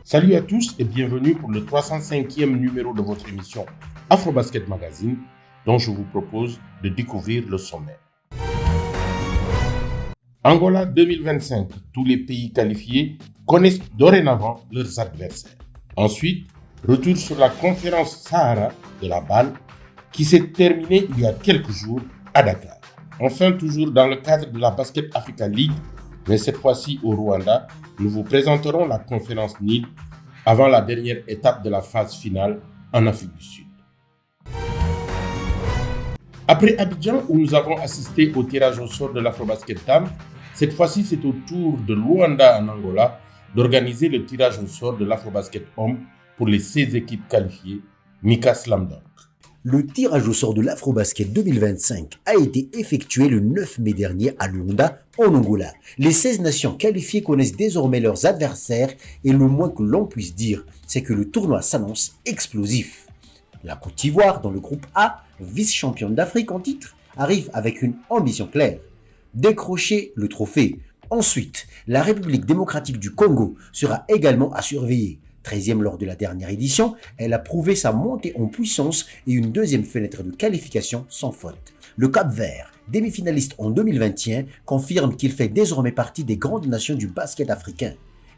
Salut à tous et bienvenue pour le 305e numéro de votre émission Afrobasket Magazine, dont je vous propose de découvrir le sommaire. Angola 2025, tous les pays qualifiés connaissent dorénavant leurs adversaires. Ensuite, retour sur la conférence Sahara de la BAN qui s'est terminée il y a quelques jours à Dakar. Enfin, toujours dans le cadre de la Basket Africa League, mais cette fois-ci au Rwanda, nous vous présenterons la conférence Nil avant la dernière étape de la phase finale en Afrique du Sud. Après Abidjan, où nous avons assisté au tirage au sort de l'Afrobasket Dame, cette fois-ci c'est au tour de Luanda en Angola d'organiser le tirage au sort de l'Afrobasket Homme pour les 16 équipes qualifiées, Mika Slam Dunk. Le tirage au sort de l'Afrobasket 2025 a été effectué le 9 mai dernier à Luanda, en Angola. Les 16 nations qualifiées connaissent désormais leurs adversaires et le moins que l'on puisse dire, c'est que le tournoi s'annonce explosif. La Côte d'Ivoire, dans le groupe A, vice-championne d'Afrique en titre, arrive avec une ambition claire: décrocher le trophée. Ensuite, la République démocratique du Congo sera également à surveiller. 13e lors de la dernière édition, elle a prouvé sa montée en puissance et une deuxième fenêtre de qualification sans faute. Le Cap-Vert, demi-finaliste en 2021, confirme qu'il fait désormais partie des grandes nations du basket africain.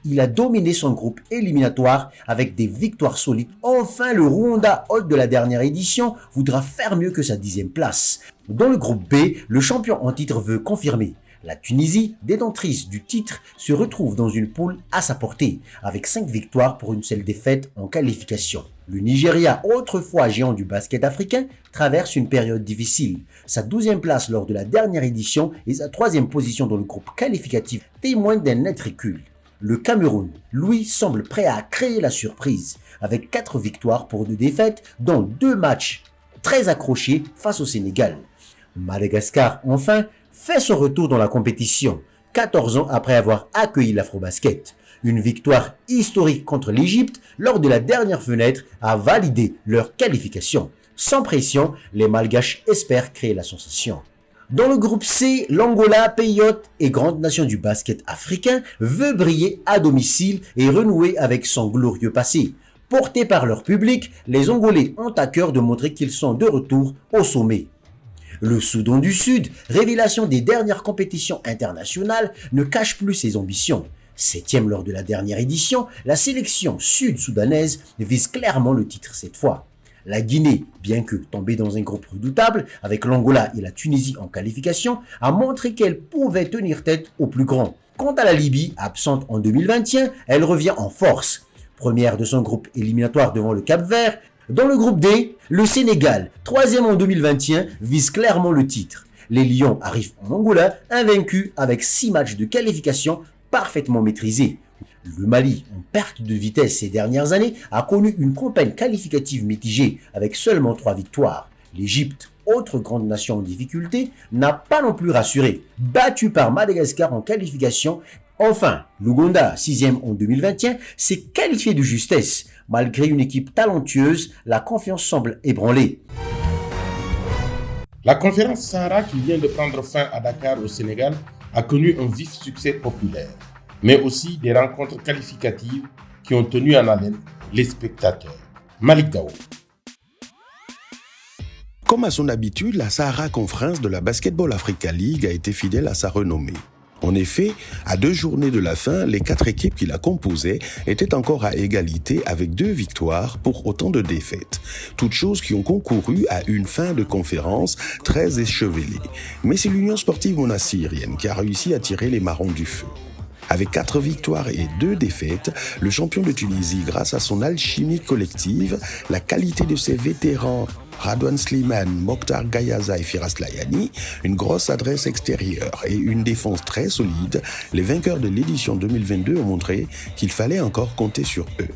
Il a dominé son groupe éliminatoire avec des victoires solides. Enfin, le Rwanda, hôte de la dernière édition, voudra faire mieux que sa 10e place. Dans le groupe B, le champion en titre veut confirmer. La Tunisie, détentrice du titre, se retrouve dans une poule à sa portée, avec 5 victoires pour une seule défaite en qualification. Le Nigeria, autrefois géant du basket africain, traverse une période difficile. Sa 12e place lors de la dernière édition et sa 3e position dans le groupe qualificatif témoignent d'un net recul. Le Cameroun, lui, semble prêt à créer la surprise, avec 4 victoires pour 2 défaites, dont 2 matchs très accrochés face au Sénégal. Madagascar, enfin, fait son retour dans la compétition, 14 ans après avoir accueilli l'Afrobasket. Une victoire historique contre l'Égypte lors de la dernière fenêtre a validé leur qualification. Sans pression, les Malgaches espèrent créer la sensation. Dans le groupe C, l'Angola, pays hôte et grande nation du basket africain, veut briller à domicile et renouer avec son glorieux passé. Portés par leur public, les Angolais ont à cœur de montrer qu'ils sont de retour au sommet. Le Soudan du Sud, révélation des dernières compétitions internationales, ne cache plus ses ambitions. 7e lors de la dernière édition, la sélection sud-soudanaise vise clairement le titre cette fois. La Guinée, bien que tombée dans un groupe redoutable, avec l'Angola et la Tunisie en qualification, a montré qu'elle pouvait tenir tête aux plus grands. Quant à la Libye, absente en 2021, elle revient en force. Première de son groupe éliminatoire devant le Cap-Vert. Dans le groupe D, le Sénégal, 3e en 2021, vise clairement le titre. Les Lions arrivent en Angola, invaincus avec 6 matchs de qualification parfaitement maîtrisés. Le Mali, en perte de vitesse ces dernières années, a connu une campagne qualificative mitigée avec seulement 3 victoires. L'Égypte, autre grande nation en difficulté, n'a pas non plus rassuré, battu par Madagascar en qualification. Enfin, l'Ouganda, 6e en 2021, s'est qualifié de justesse. Malgré une équipe talentueuse, la confiance semble ébranlée. La conférence Sahara qui vient de prendre fin à Dakar au Sénégal a connu un vif succès populaire, mais aussi des rencontres qualificatives qui ont tenu en haleine les spectateurs. Malik Gao. Comme à son habitude, la Sahara Conference de la Basketball Africa League a été fidèle à sa renommée. En effet, à 2 journées de la fin, les 4 équipes qui la composaient étaient encore à égalité avec 2 victoires pour autant de défaites. Toutes choses qui ont concouru à une fin de conférence très échevelée. Mais c'est l'Union sportive monassirienne qui a réussi à tirer les marrons du feu. Avec 4 victoires et 2 défaites, le champion de Tunisie, grâce à son alchimie collective, la qualité de ses vétérans Radwan Slimane, Mokhtar Gayaza et Firas Layani, une grosse adresse extérieure et une défense très solide, les vainqueurs de l'édition 2022 ont montré qu'il fallait encore compter sur eux.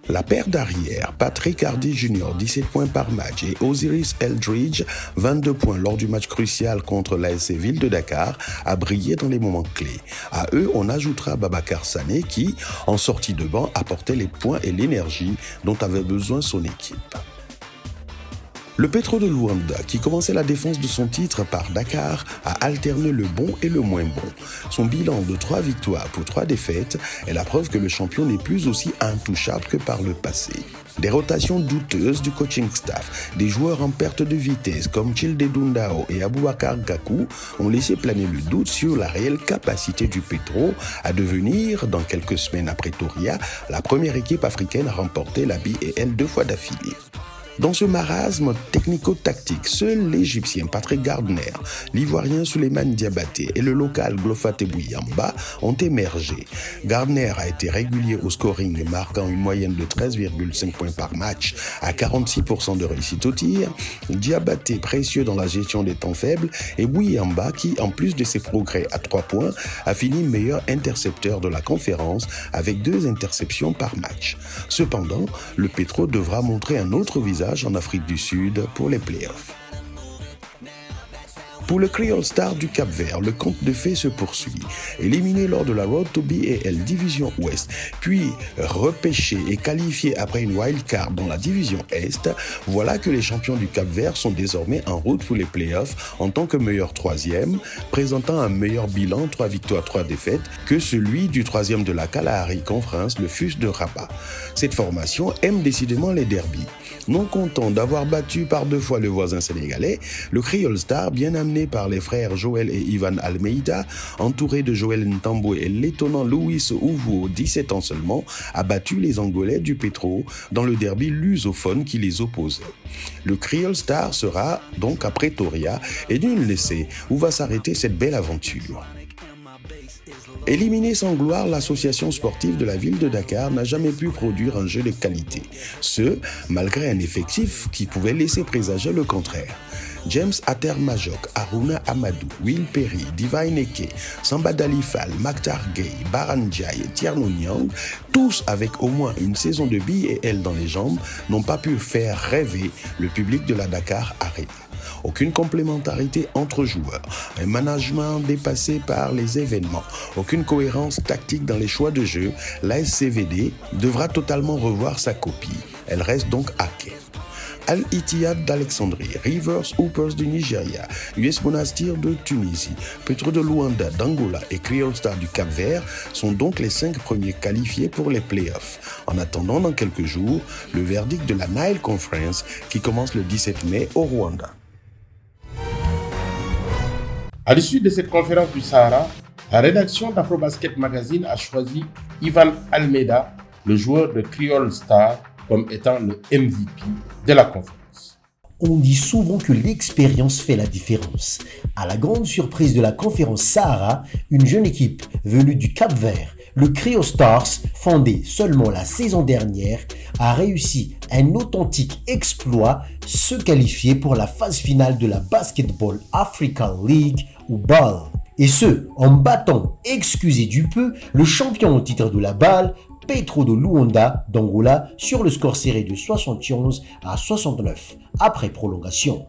La paire d'arrière, Patrick Hardy Jr., 17 points par match, et Osiris Eldridge, 22 points lors du match crucial contre l'ASC Ville de Dakar, a brillé dans les moments clés. À eux, on ajoutera Babacar Sané qui, en sortie de banc, apportait les points et l'énergie dont avait besoin son équipe. Le Petro de Luanda, qui commençait la défense de son titre par Dakar, a alterné le bon et le moins bon. Son bilan de 3 victoires pour 3 défaites est la preuve que le champion n'est plus aussi intouchable que par le passé. Des rotations douteuses du coaching staff, des joueurs en perte de vitesse comme Childe Dundao et Aboubakar Gakou ont laissé planer le doute sur la réelle capacité du Petro à devenir, dans quelques semaines à Pretoria, la première équipe africaine à remporter la BAL 2 fois d'affilée. Dans ce marasme technico-tactique, seul l'Égyptien Patrick Gardner, l'Ivoirien Souleymane Diabaté et le local Glofate Bouyamba ont émergé. Gardner a été régulier au scoring, marquant une moyenne de 13,5 points par match à 46% de réussite au tir. Diabaté précieux dans la gestion des temps faibles et Bouyamba qui, en plus de ses progrès à 3 points, a fini meilleur intercepteur de la conférence avec 2 interceptions par match. Cependant, le Petro devra montrer un autre visage en Afrique du Sud pour les playoffs. Pour le Creole Star du Cap-Vert, le conte de fées se poursuit. Éliminé lors de la Road to BAL Division Ouest, puis repêché et qualifié après une wildcard dans la Division Est, voilà que les champions du Cap-Vert sont désormais en route pour les playoffs en tant que meilleur 3e, présentant un meilleur bilan 3 victoires, 3 défaites que celui du 3e de la Kalahari Conference, le FUS de Rabat. Cette formation aime décidément les derbies. Non content d'avoir battu par 2 fois le voisin sénégalais, le Creole Star, bien amené par les frères Joël et Ivan Almeida, entouré de Joël Ntambwe et l'étonnant Louis Ouvo, 17 ans seulement, a battu les Angolais du Petro dans le derby lusophone qui les opposait. Le Creole Star sera donc à Pretoria et nul ne sait où va s'arrêter cette belle aventure. Éliminée sans gloire, l'association sportive de la ville de Dakar n'a jamais pu produire un jeu de qualité. Ce, malgré un effectif qui pouvait laisser présager le contraire. James Ater-Majok, Aruna Amadou, Will Perry, Divine Eke, Samba Dalifal, Maktar Gay, Baran Jai et Tierno Nyang, tous avec au moins une saison de BAL dans les jambes, n'ont pas pu faire rêver le public de la Dakar Arena. Aucune complémentarité entre joueurs, un management dépassé par les événements, aucune cohérence tactique dans les choix de jeu, la SCVD devra totalement revoir sa copie. Elle reste donc à quai. Al-Ittihad d'Alexandrie, Rivers Hoopers du Nigeria, US Monastir de Tunisie, Petro de Luanda d'Angola et Creole Star du Cap-Vert sont donc les 5 premiers qualifiés pour les playoffs. En attendant dans quelques jours, le verdict de la Nile Conference qui commence le 17 mai au Rwanda. À l'issue de cette conférence du Sahara, la rédaction d'Afrobasket Magazine a choisi Ivan Almeida, le joueur de Creole Star, comme étant le MVP de la conférence. On dit souvent que l'expérience fait la différence. À la grande surprise de la conférence Sahara, une jeune équipe venue du Cap-Vert, le Creole Stars, fondé seulement la saison dernière, a réussi un authentique exploit, se qualifier pour la phase finale de la Basketball Africa League ou BAL. Et ce, en battant, excusez du peu, le champion au titre de la BAL, Petro de Luanda d'Angola, sur le score serré de 71 à 69 après prolongation.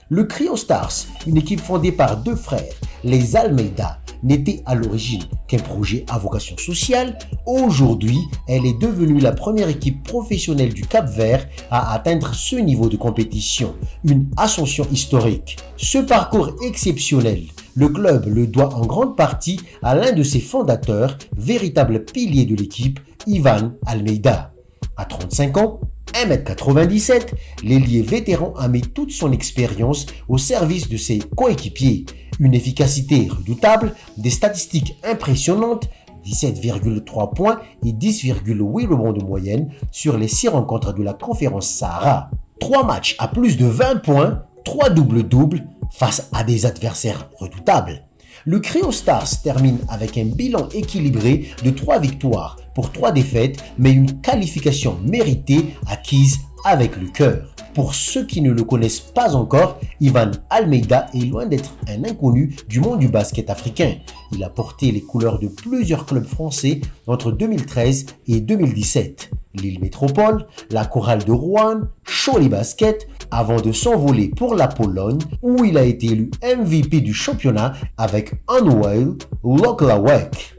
Le Creole Stars, une équipe fondée par 2 frères, les Almeida, n'était à l'origine qu'un projet à vocation sociale. Aujourd'hui, elle est devenue la première équipe professionnelle du Cap-Vert à atteindre ce niveau de compétition, une ascension historique. Ce parcours exceptionnel, le club le doit en grande partie à l'un de ses fondateurs, véritable pilier de l'équipe, Ivan Almeida. À 35 ans, 1m97, l'ailier vétéran a mis toute son expérience au service de ses coéquipiers. Une efficacité redoutable, des statistiques impressionnantes, 17,3 points et 10,8 rebonds de moyenne sur les 6 rencontres de la conférence Sahara. 3 matchs à plus de 20 points, 3 doubles-doubles face à des adversaires redoutables. Le Creole Stars termine avec un bilan équilibré de 3 victoires pour 3 défaites, mais une qualification méritée acquise avec le cœur. Pour ceux qui ne le connaissent pas encore, Ivan Almeida est loin d'être un inconnu du monde du basket africain. Il a porté les couleurs de plusieurs clubs français entre 2013 et 2017. Lille Métropole, la Chorale de Rouen, Cholet Basket, avant de s'envoler pour la Pologne où il a été élu MVP du championnat avec Anuel Loklawek.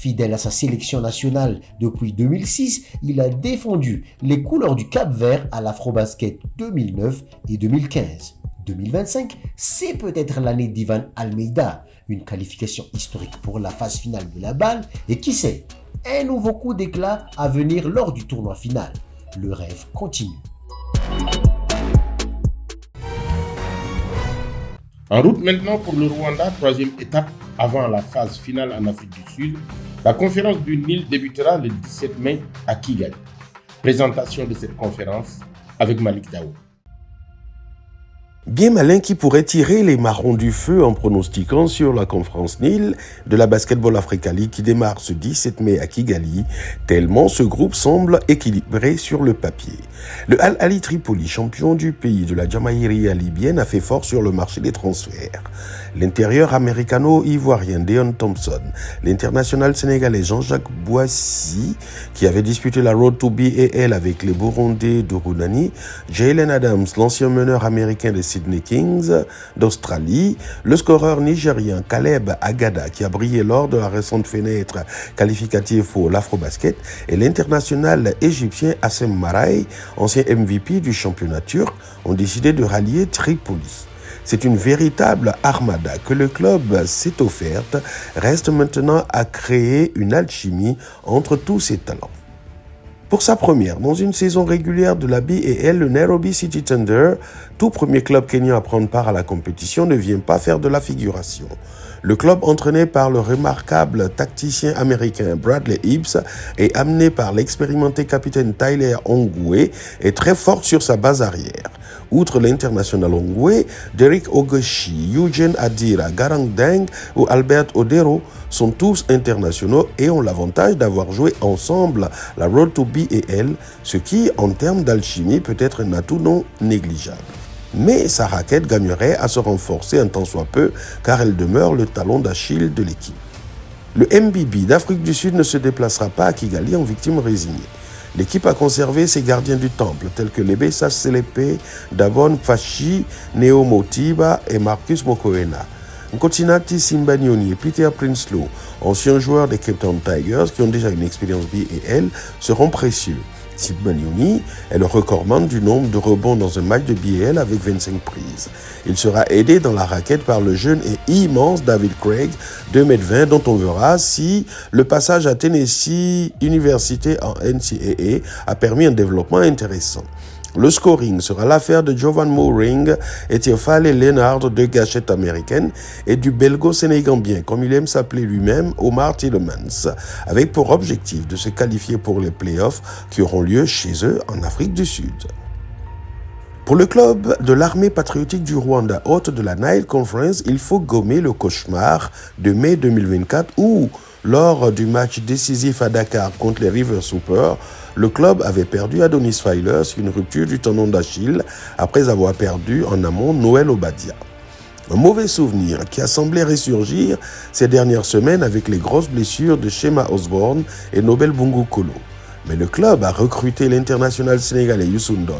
Fidèle à sa sélection nationale depuis 2006, il a défendu les couleurs du Cap-Vert à l'Afrobasket 2009 et 2015. 2025, c'est peut-être l'année d'Ivan Almeida, une qualification historique pour la phase finale de la BAL et qui sait, un nouveau coup d'éclat à venir lors du tournoi final. Le rêve continue. En route maintenant pour le Rwanda, troisième étape avant la phase finale en Afrique du Sud. La conférence du Nil débutera le 17 mai à Kigali. Présentation de cette conférence avec Malik Daou. Bien malin qui pourrait tirer les marrons du feu en pronostiquant sur la conférence Nil de la Basketball Africa League qui démarre ce 17 mai à Kigali, tellement ce groupe semble équilibré sur le papier. Le Al Ahly Tripoli, champion du pays de la Jamaïria libyenne, a fait fort sur le marché des transferts. L'intérieur américano-ivoirien Deon Thompson, l'international sénégalais Jean-Jacques Boissy, qui avait disputé la Road to BAL avec les Burundais de Runani, Jalen Adams, l'ancien meneur américain des Sydney Kings d'Australie, le scoreur nigérien Caleb Agada, qui a brillé lors de la récente fenêtre qualificative pour l'Afrobasket, et l'international égyptien Hassem Maraï, ancien MVP du championnat turc, ont décidé de rallier Tripoli. C'est une véritable armada que le club s'est offerte. Reste maintenant à créer une alchimie entre tous ces talents. Pour sa première dans une saison régulière de la BAL, le Nairobi City Thunder, tout premier club kenyan à prendre part à la compétition, ne vient pas faire de la figuration. Le club entraîné par le remarquable tacticien américain Bradley Hibbs et amené par l'expérimenté capitaine Tyler Ongwe est très fort sur sa base arrière. Outre l'international Ongwe, Derek Ogoshi, Eugene Adira, Garang Deng ou Albert Odero sont tous internationaux et ont l'avantage d'avoir joué ensemble la Road to BAL, ce qui, en termes d'alchimie, peut être un atout non négligeable. Mais sa raquette gagnerait à se renforcer un tant soit peu, car elle demeure le talon d'Achille de l'équipe. Le MBB d'Afrique du Sud ne se déplacera pas à Kigali en victime résignée. L'équipe a conservé ses gardiens du temple, tels que Lebesa Selepe, Davon Fashi, Neo Motiba et Marcus Mokoena. Nkotinati Simbanyoni et Peter Prinsloo, anciens joueurs des Cape Town Tigers qui ont déjà une expérience BAL, seront précieux. Simbanyoni est le recordman du nombre de rebonds dans un match de BAL avec 25 prises. Il sera aidé dans la raquette par le jeune et immense David Craig, 2,20 m, dont on verra si le passage à Tennessee University en NCAA a permis un développement intéressant. Le scoring sera l'affaire de Jovan Mooring et Theophale Leonard, deux gâchettes américaines, et du belgo-sénégambien, comme il aime s'appeler lui-même, Omar Tillemans, avec pour objectif de se qualifier pour les playoffs qui auront lieu chez eux en Afrique du Sud. Pour le club de l'armée patriotique du Rwanda, hôte de la Nile Conference, il faut gommer le cauchemar de mai 2024 où, lors du match décisif à Dakar contre les River Super, le club avait perdu Adonis Feiler sur une rupture du tendon d'Achille après avoir perdu en amont Noël Obadia. Un mauvais souvenir qui a semblé ressurgir ces dernières semaines avec les grosses blessures de Shema Osborne et Nobel Bungu Kolo. Mais le club a recruté l'international sénégalais Youssou Ndoye,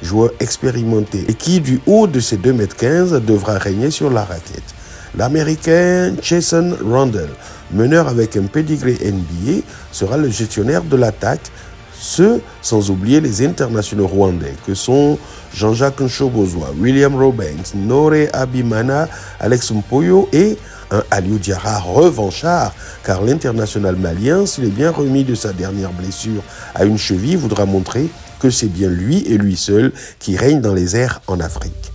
joueur expérimenté et qui, du haut de ses 2,15 m, devra régner sur la raquette. L'Américain Jason Randle, meneur avec un pedigree NBA, sera le gestionnaire de l'attaque, ce sans oublier les internationaux rwandais que sont Jean-Jacques Nshobozwa, William Robanks, Nore Abimana, Alex Mpoyo et un Aliou Diarra revanchard, car l'international malien, s'il est bien remis de sa dernière blessure à une cheville, voudra montrer que c'est bien lui et lui seul qui règne dans les airs en Afrique.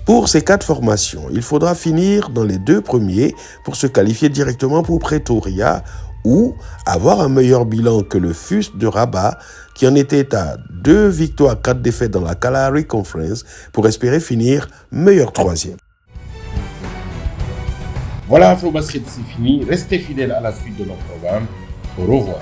Pour ces 4 formations, il faudra finir dans les 2 premiers pour se qualifier directement pour Pretoria ou avoir un meilleur bilan que le FUS de Rabat qui en était à 2 victoires, 4 défaites dans la Kalahari Conference pour espérer finir meilleur 3e. Voilà, Afrobasket, c'est fini. Restez fidèles à la suite de nos programmes. Au revoir.